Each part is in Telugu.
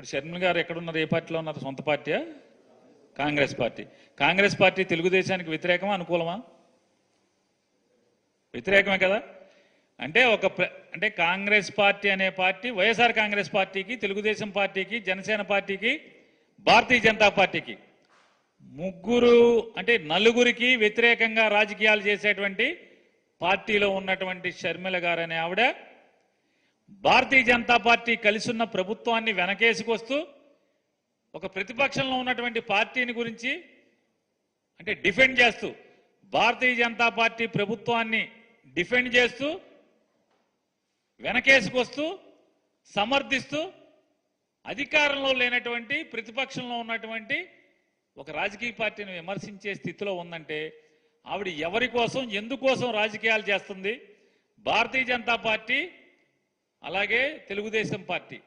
ఇప్పుడు షర్మిల గారు ఎక్కడున్నారు? ఏ పార్టీలో ఉన్నారు? సొంత పార్టీయా? కాంగ్రెస్ పార్టీ. కాంగ్రెస్ పార్టీ తెలుగుదేశానికి వ్యతిరేకమా అనుకూలమా? వ్యతిరేకమే కదా. అంటే అంటే కాంగ్రెస్ పార్టీ అనే పార్టీ వైఎస్ఆర్ కాంగ్రెస్ పార్టీకి, తెలుగుదేశం పార్టీకి, జనసేన పార్టీకి, భారతీయ జనతా పార్టీకి అంటే నలుగురికి వ్యతిరేకంగా రాజకీయాలు చేసేటువంటి పార్టీలో ఉన్నటువంటి షర్మిల గారు అనే ఆవిడ భారతీయ జనతా పార్టీ కలిసి ఉన్న ప్రభుత్వాన్ని వెనకేసుకొస్తూ ఒక ప్రతిపక్షంలో ఉన్నటువంటి పార్టీని గురించి అంటే డిఫెండ్ చేస్తూ, భారతీయ జనతా పార్టీ ప్రభుత్వాన్ని డిఫెండ్ చేస్తూ, వెనకేసుకొస్తూ, సమర్థిస్తూ, అధికారంలో లేనటువంటి ప్రతిపక్షంలో ఉన్నటువంటి ఒక రాజకీయ పార్టీని విమర్శించే స్థితిలో ఉందంటే ఆవిడ ఎవరి కోసం, ఎందుకోసం రాజకీయాలు చేస్తుంది? భారతీయ జనతా పార్టీ అలాగే తెలుగుదేశం పార్టీ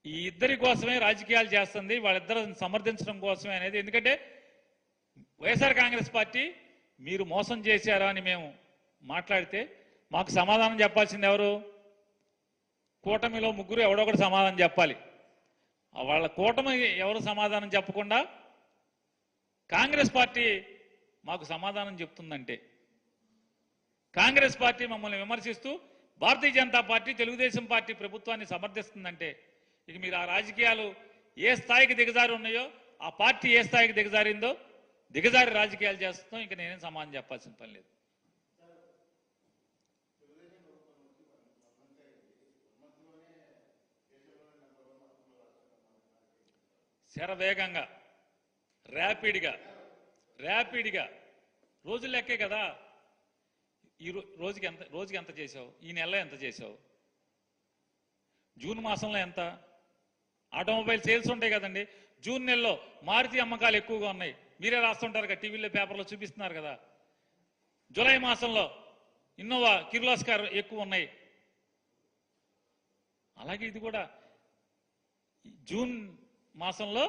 ఈ ఇద్దరి కోసమే రాజకీయాలు చేస్తుంది, వాళ్ళిద్దరిని సమర్థించడం కోసమే అనేది. ఎందుకంటే వైఎస్ఆర్ కాంగ్రెస్ పార్టీ మీరు మోసం చేశారా అని మేము మాట్లాడితే మాకు సమాధానం చెప్పాల్సింది ఎవరు? కూటమిలో ముగ్గురు ఎవడొకటి సమాధానం చెప్పాలి. వాళ్ళ కూటమి ఎవరు సమాధానం చెప్పకుండా కాంగ్రెస్ పార్టీ మాకు సమాధానం చెప్తుందంటే, కాంగ్రెస్ పార్టీ మమ్మల్ని విమర్శిస్తూ భారతీయ జనతా పార్టీ, తెలుగుదేశం పార్టీ ప్రభుత్వాన్ని సమర్థిస్తుందంటే ఇక మీరు ఆ రాజకీయాలు ఏ స్థాయికి దిగజారి ఉన్నాయో, ఆ పార్టీ ఏ స్థాయికి దిగజారిందో, దిగజారి రాజకీయాలు చేస్తాం. ఇంకా నేనేం సమాధానం చెప్పాల్సిన పని లేదు. శరవేగంగా, ర్యాపిడ్గా రోజులు లెక్కే కదా. ఈ రోజుకి ఎంత చేసావు? ఈ నెలలో ఎంత చేసావు? జూన్ మాసంలో ఎంత? ఆటోమొబైల్ సేల్స్ ఉంటాయి కదండి. జూన్ నెలలో మారుతి అమ్మకాలు ఎక్కువగా ఉన్నాయి, మీరే రాస్తుంటారు కదా, టీవీలో పేపర్లో చూపిస్తున్నారు కదా. జూలై మాసంలో ఇన్నోవా కిర్లోస్కర్ ఎక్కువ ఉన్నాయి. అలాగే ఇది కూడా జూన్ మాసంలో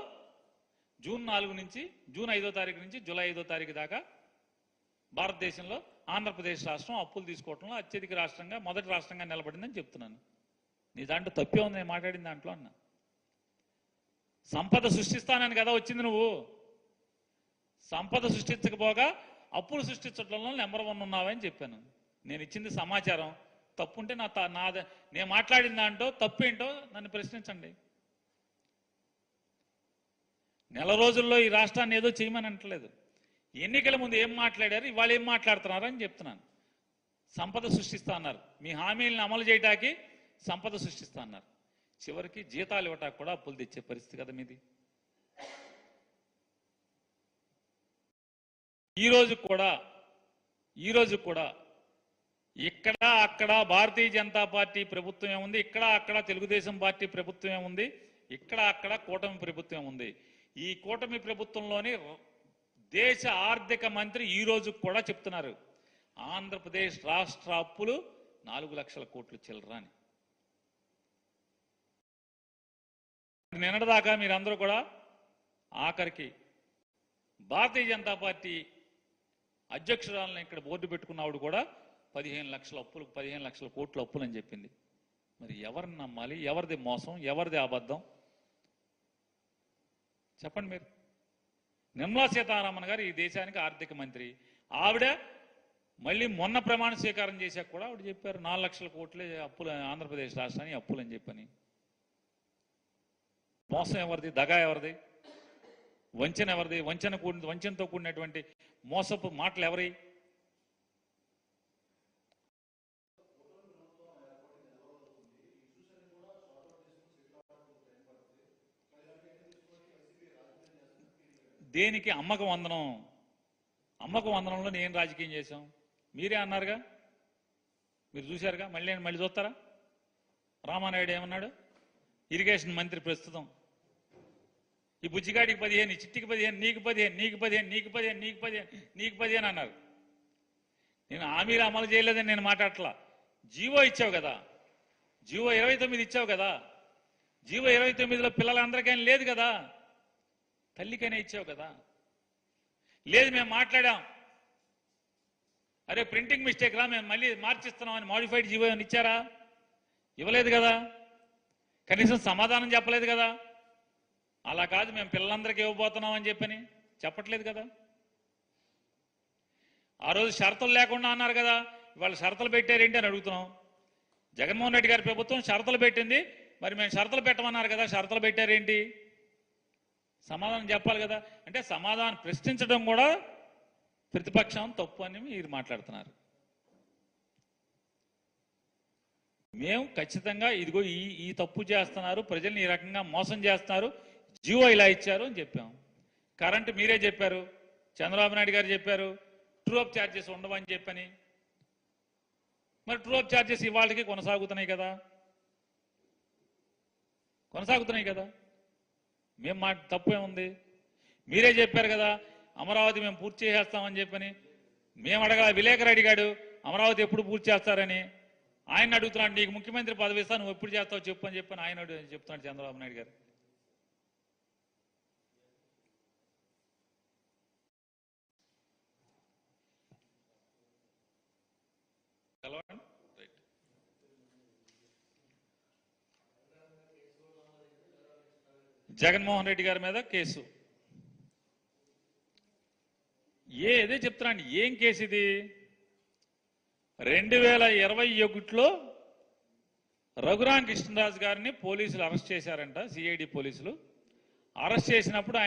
జూన్ 4 నుంచి జూన్ 5వ తారీఖు నుంచి జూలై 5వ తారీఖు దాకా భారతదేశంలో ఆంధ్రప్రదేశ్ రాష్ట్రం అప్పులు తీసుకోవడంలో అత్యధిక రాష్ట్రంగా, మొదటి రాష్ట్రంగా నిలబడిందని చెప్తున్నాను. నీ దాంట్లో తప్పే ఉంది నేను మాట్లాడిన దాంట్లో అన్న. సంపద సృష్టిస్తానని కదా వచ్చింది. నువ్వు సంపద సృష్టించకపోగా అప్పులు సృష్టించడంలో నెంబర్ 1 ఉన్నావని చెప్పాను. నేను ఇచ్చింది సమాచారం. తప్పుంటే నేను మాట్లాడిన దాంట్లో తప్పేంటో నన్ను ప్రశ్నించండి. నెల రోజుల్లో ఈ రాష్ట్రాన్ని ఏదో చేయమని అంటలేదు. ఎన్నికల ముందు ఏం మాట్లాడారు, ఇవాళ ఏం మాట్లాడుతున్నారు అని చెప్తున్నాను. సంపద సృష్టిస్తా అన్నారు, మీ హామీలను అమలు చేయటానికి సంపద సృష్టిస్తా అన్నారు. చివరికి జీతాలు ఇవ్వటానికి కూడా అప్పులు తెచ్చే పరిస్థితి కదా మీది. ఈరోజు కూడా ఇక్కడ అక్కడ భారతీయ జనతా పార్టీ ప్రభుత్వం ఏముంది, ఇక్కడ అక్కడ తెలుగుదేశం పార్టీ ప్రభుత్వం ఏముంది, ఇక్కడ అక్కడ కూటమి ప్రభుత్వం ఉంది. ఈ కూటమి ప్రభుత్వంలోని దేశ ఆర్థిక మంత్రి ఈ రోజు కూడా చెప్తున్నారు ఆంధ్రప్రదేశ్ రాష్ట్ర అప్పులు 4 లక్షల కోట్లు చిల్లర అని. నిన్నటిదాకా మీరందరూ కూడా ఆఖరికి భారతీయ జనతా పార్టీ అధ్యక్షురాలను ఇక్కడ బోర్డు పెట్టుకున్నవాడు కూడా 15 లక్షల అప్పులు, 15 లక్షల కోట్ల అప్పులు అని చెప్పింది. మరి ఎవరిని నమ్మాలి? ఎవరిది మోసం, ఎవరిది అబద్ధం చెప్పండి మీరు. నిర్మలా సీతారామన్ గారు ఈ దేశానికి ఆర్థిక మంత్రి. ఆవిడ మళ్ళీ మొన్న ప్రమాణ స్వీకారం చేశాక కూడా ఆవిడ చెప్పారు 4 లక్షల కోట్లే అప్పులు ఆంధ్రప్రదేశ్ రాష్ట్రానికి అప్పులు అని చెప్పని. మోసం ఎవరిది? దగా ఎవరిది? వంచన ఎవరిది? వంచనతో కూడినటువంటి మోసపు మాటలు ఎవరి? దేనికి? అమ్మకం వందనంలో నేను రాజకీయం చేశాం, మీరే అన్నారుగా, మీరు చూశారుగా. మళ్ళీ చూస్తారా? రామానాయుడు ఏమన్నాడు? ఇరిగేషన్ మంత్రి ప్రస్తుతం, ఈ బుజ్జిగాడికి 15, ఈ చిట్టికి 15, నీకు 15, నీకు 15, నీకు 15, నీకు 15, నీకు 15 అన్నారు. నేను హామీలు అమలు చేయలేదని నేను మాట్లాడట్లా. జీవో ఇచ్చావు కదా, జీవో 29 ఇచ్చావు కదా. జీవో 29లో పిల్లలందరికీ లేదు కదా, తల్లికైనా ఇచ్చావు కదా. లేదు మేము మాట్లాడాం, అరే ప్రింటింగ్ మిస్టేక్ రా, మేము మళ్ళీ మార్చిస్తున్నామని మాడిఫైడ్ జీవో ఇచ్చారా? ఇవ్వలేదు కదా. కనీసం సమాధానం చెప్పలేదు కదా. అలా కాదు మేము పిల్లలందరికీ ఇవ్వబోతున్నాం అని చెప్పని చెప్పట్లేదు కదా. ఆ రోజు షరతులు లేకుండా అన్నారు కదా, ఇవాళ షరతులు పెట్టారేంటి అని అడుగుతున్నాం. జగన్మోహన్ రెడ్డి గారి ప్రభుత్వం షరతులు పెట్టింది, మరి మేము షరతులు పెట్టమన్నారు కదా, షరతులు పెట్టారేంటి? సమాధానం చెప్పాలి కదా. అంటే సమాధానం ప్రశ్నించడం కూడా ప్రతిపక్షం తప్పు అని మీరు మాట్లాడుతున్నారు. మేము ఖచ్చితంగా ఇదిగో ఈ తప్పు చేస్తున్నారు, ప్రజల్ని ఈ రకంగా మోసం చేస్తున్నారు, జీవో ఇలా ఇచ్చారు అని చెప్పాం. కరెంటు మీరే చెప్పారు, చంద్రబాబు నాయుడు గారు చెప్పారు, ట్రూ అప్ ఛార్జెస్ ఉండవని చెప్పని. మరి ట్రూ అప్ ఛార్జెస్ ఇవాళకి కొనసాగుతున్నాయి కదా, కొనసాగుతున్నాయి కదా. మేము మా తప్పు ఏముంది? మీరే చెప్పారు కదా అమరావతి మేము పూర్తి చేసేస్తామని చెప్పని. మేము అడగల, విలేకరు అడిగాడు అమరావతి ఎప్పుడు పూర్తి చేస్తారని. ఆయన అడుగుతున్నాడు, నీకు ముఖ్యమంత్రి పదవి ఇస్తా, నువ్వు ఎప్పుడు చేస్తావు చెప్పు అని చెప్పని ఆయన చెప్తున్నాడు చంద్రబాబు నాయుడు గారు. జగన్మోహన్ రెడ్డి గారి మీద కేసు. ఇదే చెప్తున్నాను, ఏం కేసు ఇది? 2021లో రఘురామ కృష్ణరాజు గారిని పోలీసులు అరెస్ట్ చేశారంట, సిఐడి పోలీసులు. అరెస్ట్ చేసినప్పుడు